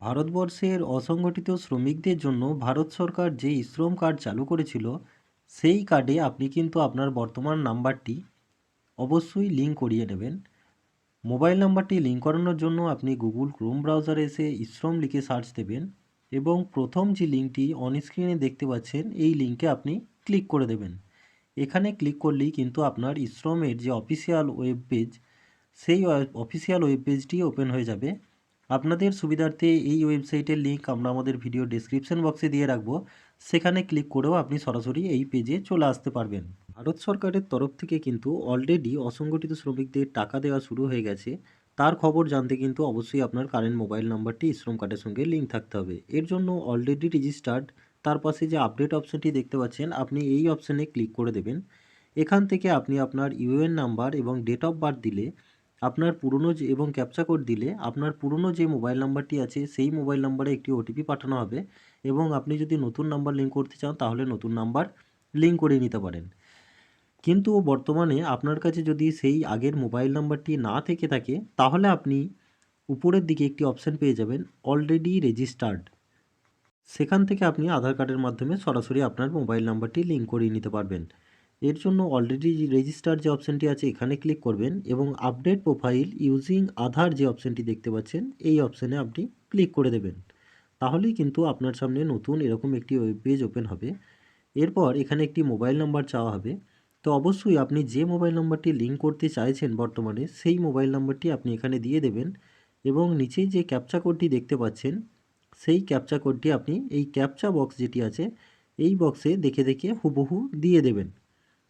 ভারতবর্ষের অসংগঠিত শ্রমিকদের জন্য ভারত সরকার যে শ্রম কার্ড চালু করেছিল, সেই কার্ডে আপনি কিন্তু আপনার বর্তমান নাম্বারটি অবশ্যই লিঙ্ক করিয়ে নেবেন। মোবাইল নাম্বারটি লিঙ্ক করানোর জন্য আপনি গুগল ক্রোম ব্রাউজারে এসে শ্রম লিখে সার্চ দেবেন এবং প্রথম যে লিঙ্কটি অন স্ক্রিনে দেখতে পাচ্ছেন, এই লিঙ্কে আপনি ক্লিক করে দেবেন। এখানে ক্লিক করলেই কিন্তু আপনার শ্রমের যে অফিসিয়াল ওয়েব পেজ, সেই অফিসিয়াল ওয়েব পেজটি ওপেন হয়ে যাবে। আপনাদের সুবিধার্থে এই ওয়েবসাইটের লিঙ্ক আমরা আমাদের ভিডিও ডেসক্রিপশন বক্সে দিয়ে রাখবো। সেখানে ক্লিক করেও আপনি সরাসরি এই পেজে চলে আসতে পারবেন। ভারত সরকারের তরফ থেকে কিন্তু অলরেডি অসংগঠিত শ্রমিকদের টাকা দেওয়া শুরু হয়ে গেছে। তার খবর জানতে কিন্তু অবশ্যই আপনার কারেন্ট মোবাইল নাম্বারটি শ্রম কার্ডের সঙ্গে লিঙ্ক থাকতে হবে। এর জন্য অলরেডি রেজিস্টার্ড, তার পাশে যে আপডেট অপশানটি দেখতে পাচ্ছেন, আপনি এই অপশানে ক্লিক করে দেবেন। এখান থেকে আপনি আপনার ইউএন নাম্বার এবং ডেট অফ বার্থ দিলে, আপনার পুরনো যে এবং ক্যাপচা কোড দিলে আপনার পুরনো যে মোবাইল নাম্বারটি আছে সেই মোবাইল নাম্বারে একটি ওটিপি পাঠানো হবে এবং আপনি যদি নতুন নাম্বার লিঙ্ক করতে চান তাহলে নতুন নাম্বার লিঙ্ক করে নিতে পারেন। কিন্তু বর্তমানে আপনার কাছে যদি সেই আগের মোবাইল নাম্বারটি না থেকে থাকে, তাহলে আপনি উপরের দিকে একটি অপশান পেয়ে যাবেন অলরেডি রেজিস্টার্ড। সেখান থেকে আপনি আধার কার্ডের মাধ্যমে সরাসরি আপনার মোবাইল নাম্বারটি লিঙ্ক করিয়ে নিতে পারবেন। এর জন্য অলরেডি রেজিস্টার যে অপশানটি আছে এখানে ক্লিক করবেন এবং আপডেট প্রোফাইল ইউজিং আধার যে অপশানটি দেখতে পাচ্ছেন, এই অপশানে আপনি ক্লিক করে দেবেন। তাহলেই কিন্তু আপনার সামনে নতুন এরকম একটি ওয়েব পেজ ওপেন হবে। এরপর এখানে একটি মোবাইল নাম্বার চাওয়া হবে। তো অবশ্যই আপনি যে মোবাইল নাম্বারটি লিঙ্ক করতে চাইছেন বর্তমানে, সেই মোবাইল নাম্বারটি আপনি এখানে দিয়ে দেবেন এবং নিচেই যে ক্যাপচা কোডটি দেখতে পাচ্ছেন, সেই ক্যাপচা কোডটি আপনি এই ক্যাপচা বক্স যেটি আছে এই বক্সে দেখে দেখে হুবহু দিয়ে দেবেন।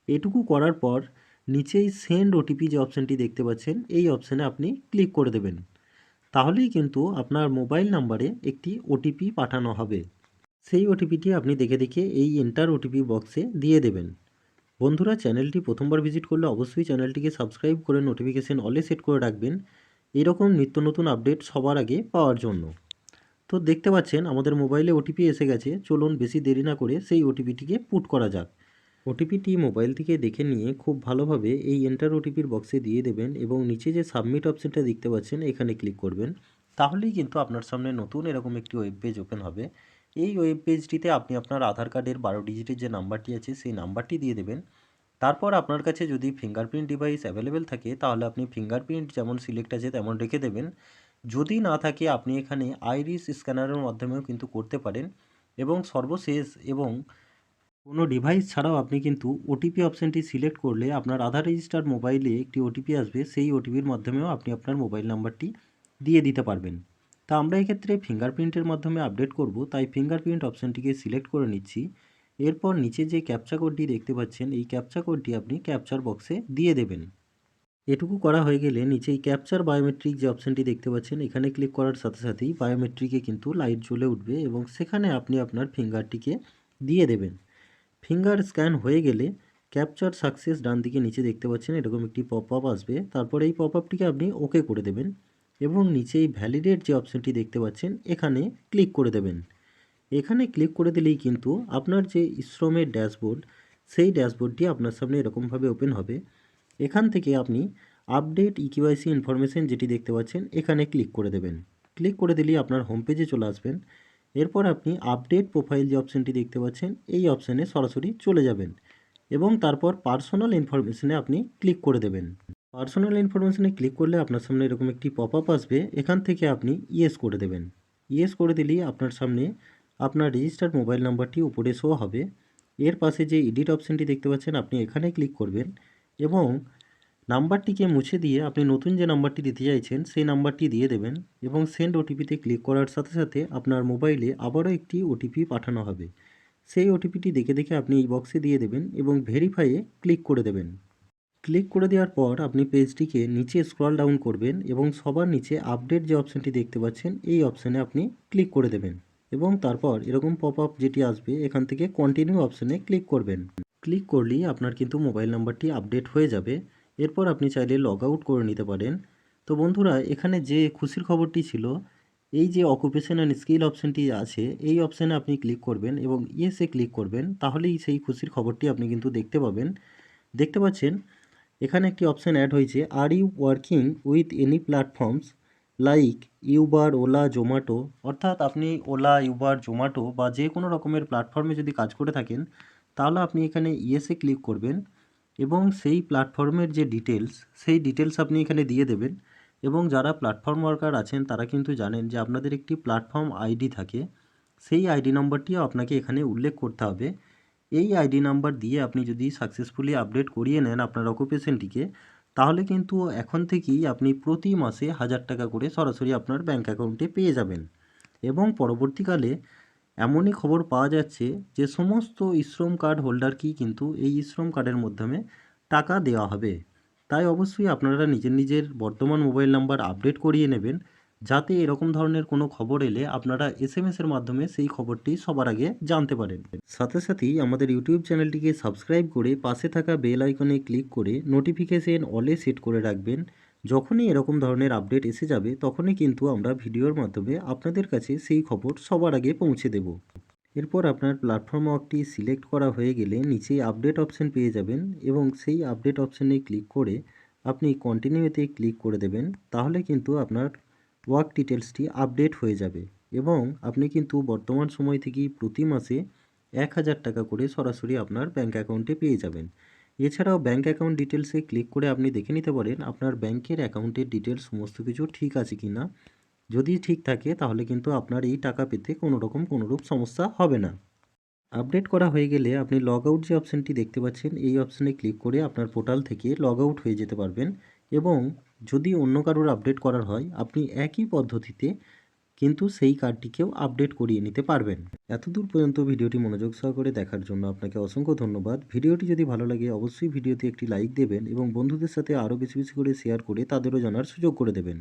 এটুকু করার পর নিচেই সেন্ড ওটিপি যে অপশানটি দেখতে পাচ্ছেন, এই অপশানে আপনি ক্লিক করে দেবেন। তাহলেই কিন্তু আপনার মোবাইল নাম্বারে একটি ওটিপি পাঠানো হবে। সেই ওটিপিটি আপনি দেখে দেখে এই এন্টার ওটিপি বক্সে দিয়ে দেবেন। বন্ধুরা, চ্যানেলটি প্রথমবার ভিজিট করলে অবশ্যই চ্যানেলটিকে সাবস্ক্রাইব করে নোটিফিকেশন অলে সেট করে রাখবেন এরকম নিত্য নতুন আপডেট সবার আগে পাওয়ার জন্য। তো দেখতে পাচ্ছেন আমাদের মোবাইলে ওটিপি এসে গেছে। চলুন বেশি দেরি না করে সেই ওটিপিটিকে পুট করা যাক। ওটিপিটি মোবাইল থেকে দেখে নিয়ে খুব ভালোভাবে এই এন্টার ওটিপির বক্সে দিয়ে দেবেন এবং নিচে যে সাবমিট অপশানটা দেখতে পাচ্ছেন এখানে ক্লিক করবেন। তাহলেই কিন্তু আপনার সামনে নতুন এরকম একটি ওয়েব পেজ ওপেন হবে। এই ওয়েব পেজটিতে আপনি আপনার আধার কার্ডের 12 ডিজিটের যে নাম্বারটি আছে সেই নাম্বারটি দিয়ে দেবেন। তারপর আপনার কাছে যদি ফিঙ্গারপ্রিন্ট ডিভাইস অ্যাভেলেবেল থাকে তাহলে আপনি ফিঙ্গারপ্রিন্ট যেমন সিলেক্ট আছে তেমন রেখে দেবেন। যদি না থাকে আপনি এখানে আইরিস স্ক্যানারের মাধ্যমেও কিন্তু করতে পারেন। এবং সর্বশেষ এবং কোনো ডিভাইস ছাড়াও আপনি কিন্তু ওটিপি অপশানটি সিলেক্ট করলে আপনার আধার রেজিস্টার্ড মোবাইলে একটি ওটিপি আসবে, সেই ওটিপির মাধ্যমেও আপনি আপনার মোবাইল নাম্বারটি দিয়ে দিতে পারবেন। তা আমরা এক্ষেত্রে ফিঙ্গারপ্রিন্টের মাধ্যমে আপডেট করব, তাই ফিঙ্গারপ্রিন্ট অপশানটিকে সিলেক্ট করে নিচ্ছি। এরপর নিচে যে ক্যাপচা কোডটি দেখতে পাচ্ছেন এই ক্যাপচা কোডটি আপনি ক্যাপচার বক্সে দিয়ে দেবেন। এটুকু করা হয়ে গেলে নিচেই ক্যাপচার বায়োমেট্রিক যে অপশানটি দেখতে পাচ্ছেন এখানে ক্লিক করার সাথে সাথেই বায়োমেট্রিকে কিন্তু লাইট জ্বলে উঠবে এবং সেখানে আপনি আপনার ফিঙ্গারটিকে দিয়ে দেবেন। ফিঙ্গার স্ক্যান হয়ে গেলে ক্যাপচার সাকসেস ডান দিকে নিচে দেখতে পাচ্ছেন এরকম একটি পপ আপ আসবে। তারপর এই পপ আপটিকে আপনি ওকে করে দেবেন এবং নিচেই ভ্যালিডেট যে অপশানটি দেখতে পাচ্ছেন এখানে ক্লিক করে দেবেন। এখানে ক্লিক করে দিলেই কিন্তু আপনার যে শ্রমের ড্যাশবোর্ড, সেই ড্যাশবোর্ডটি আপনার সামনে এরকমভাবে ওপেন হবে। এখান থেকে আপনি আপডেট ইকেওয়াইসি ইনফরমেশন যেটি দেখতে পাচ্ছেন এখানে ক্লিক করে দেবেন। ক্লিক করে দিলেই আপনার হোম পেজে চলে আসবেন। এরপর আপনি আপডেট প্রোফাইল যে অপশানটি দেখতে পাচ্ছেন এই অপশানে সরাসরি চলে যাবেন এবং তারপর পার্সোনাল ইনফরমেশনে আপনি ক্লিক করে দেবেন। পার্সোনাল ইনফরমেশনে ক্লিক করলে আপনার সামনে এরকম একটি পপ আপ আসবে। এখান থেকে আপনি ইয়েস করে দেবেন। ইয়েস করে দিলেই আপনার সামনে আপনার রেজিস্টার্ড মোবাইল নাম্বারটি উপরে শো হবে। এর পাশে যে এডিট অপশানটি দেখতে পাচ্ছেন আপনি এখানে ক্লিক করবেন এবং নাম্বারটিকে মুছে দিয়ে আপনি নতুন যে নাম্বারটি দিতে চাইছেন সেই নাম্বারটি দিয়ে দেবেন এবং সেন্ড ওটিপিতে ক্লিক করার সাথে সাথে আপনার মোবাইলে আবারও একটি ওটিপি পাঠানো হবে। সেই ওটিপিটি দেখে দেখে আপনি এই বক্সে দিয়ে দেবেন এবং ভেরিফাইয়ে ক্লিক করে দেবেন। ক্লিক করে দেওয়ার পর আপনি পেজটিকে নিচে স্ক্রল ডাউন করবেন এবং সবার নিচে আপডেট যে অপশানটি দেখতে পাচ্ছেন এই অপশানে আপনি ক্লিক করে দেবেন এবং তারপর এরকম পপ আপ যেটি আসবে এখান থেকে কন্টিনিউ অপশানে ক্লিক করবেন। ক্লিক করলেই আপনার কিন্তু মোবাইল নাম্বারটি আপডেট হয়ে যাবে। এরপর আপনি চাইলে লগ আউট করে নিতে পারেন। তো বন্ধুরা, এখানে যে খুশির খবরটি ছিল, এই যে অকুপেশন অ্যান্ড স্কিল অপশানটি আছে এই অপশানে আপনি ক্লিক করবেন এবং ইয়েসে ক্লিক করবেন, তাহলেই সেই খুশির খবরটি আপনি কিন্তু দেখতে পাবেন। দেখতে পাচ্ছেন এখানে একটি অপশান অ্যাড হয়েছে, are you working with any platforms. Like Uber, Ola, Zomato, অর্থাৎ আপনি ওলা, ইউবার, জোম্যাটো বা যে কোনো রকমের প্ল্যাটফর্মে যদি কাজ করে থাকেন, তাহলে আপনি এখানে ইয়েসে ক্লিক করবেন এবং সেই প্ল্যাটফর্মের যে ডিটেলস, সেই ডিটেলস আপনি এখানে দিয়ে দেবেন। এবং যারা প্ল্যাটফর্ম ওয়ার্কার আছেন তারা কিন্তু জানেন যে আপনাদের একটি প্ল্যাটফর্ম আইডি থাকে, সেই আইডি নম্বরটিও আপনাকে এখানে উল্লেখ করতে হবে। এই আইডি নাম্বার দিয়ে আপনি যদি সাকসেসফুলি আপডেট করিয়ে নেন আপনার অকুপেশনটিকে, তাহলে কিন্তু এখন থেকেই আপনি প্রতি মাসে 1000 টাকা করে সরাসরি আপনার ব্যাঙ্ক অ্যাকাউন্টে পেয়ে যাবেন। এবং পরবর্তীকালে এমনই খবর পাওয়া যাচ্ছে যে সমস্ত ইশ্রম কার্ড হোল্ডারকেই কিন্তু এই ইশ্রম কার্ডের মাধ্যমে টাকা দেওয়া হবে। তাই অবশ্যই আপনারা নিজের নিজের বর্তমান মোবাইল নাম্বার আপডেট করিয়ে নেবেন, যাতে এরকম ধরনের কোনো খবর এলে আপনারা এসএমএসের মাধ্যমে সেই খবরটি সবার আগে জানতে পারেন। সাথে সাথেই আমাদের ইউটিউব চ্যানেলটিকে সাবস্ক্রাইব করে পাশে থাকা বেল আইকনে ক্লিক করে নোটিফিকেশন অলে সেট করে রাখবেন। যখনই এরকম ধরনের আপডেট এসে যাবে তখনই কিন্তু আমরা ভিডিওর মাধ্যমে আপনাদের কাছে সেই খবর সবার আগে পৌঁছে দেব। এরপর আপনার প্ল্যাটফর্ম ওয়ার্কটি সিলেক্ট করা হয়ে গেলে নিচেই আপডেট অপশন পেয়ে যাবেন এবং সেই আপডেট অপশানে ক্লিক করে আপনি কন্টিনিউতে ক্লিক করে দেবেন। তাহলে কিন্তু আপনার ওয়ার্ক ডিটেলসটি আপডেট হয়ে যাবে এবং আপনি কিন্তু বর্তমান সময় থেকেই প্রতি মাসে 1000 টাকা করে সরাসরি আপনার ব্যাঙ্ক অ্যাকাউন্টে পেয়ে যাবেন। এছাড়াও ব্যাঙ্ক অ্যাকাউন্ট ডিটেলসে ক্লিক করে আপনি দেখে নিতে পারেন আপনার ব্যাঙ্কের অ্যাকাউন্টের ডিটেলস সমস্ত কিছু ঠিক আছে কি না। যদি ঠিক থাকে তাহলে কিন্তু আপনার এই টাকা পেতে কোনোরূপ সমস্যা হবে না। আপডেট করা হয়ে গেলে আপনি লগ আউট যে অপশানটি দেখতে পাচ্ছেন, এই অপশানে ক্লিক করে আপনার পোর্টাল থেকে লগ আউট হয়ে যেতে পারবেন এবং যদি অন্য কারোর আপডেট করার হয় আপনি একই পদ্ধতিতে কিন্তু সেই কার্ডটিকেও আপডেট করিয়ে নিতে পারবেন। এতদূর পর্যন্ত ভিডিওটি মনোযোগ সহকারে দেখার জন্য আপনাকে অসংখ্য ধন্যবাদ। ভিডিওটি যদি ভালো লাগে অবশ্যই ভিডিওতে একটি লাইক দেবেন এবং বন্ধুদের সাথে আরও বেশি বেশি করে শেয়ার করে তাদেরও জানার সুযোগ করে দেবেন।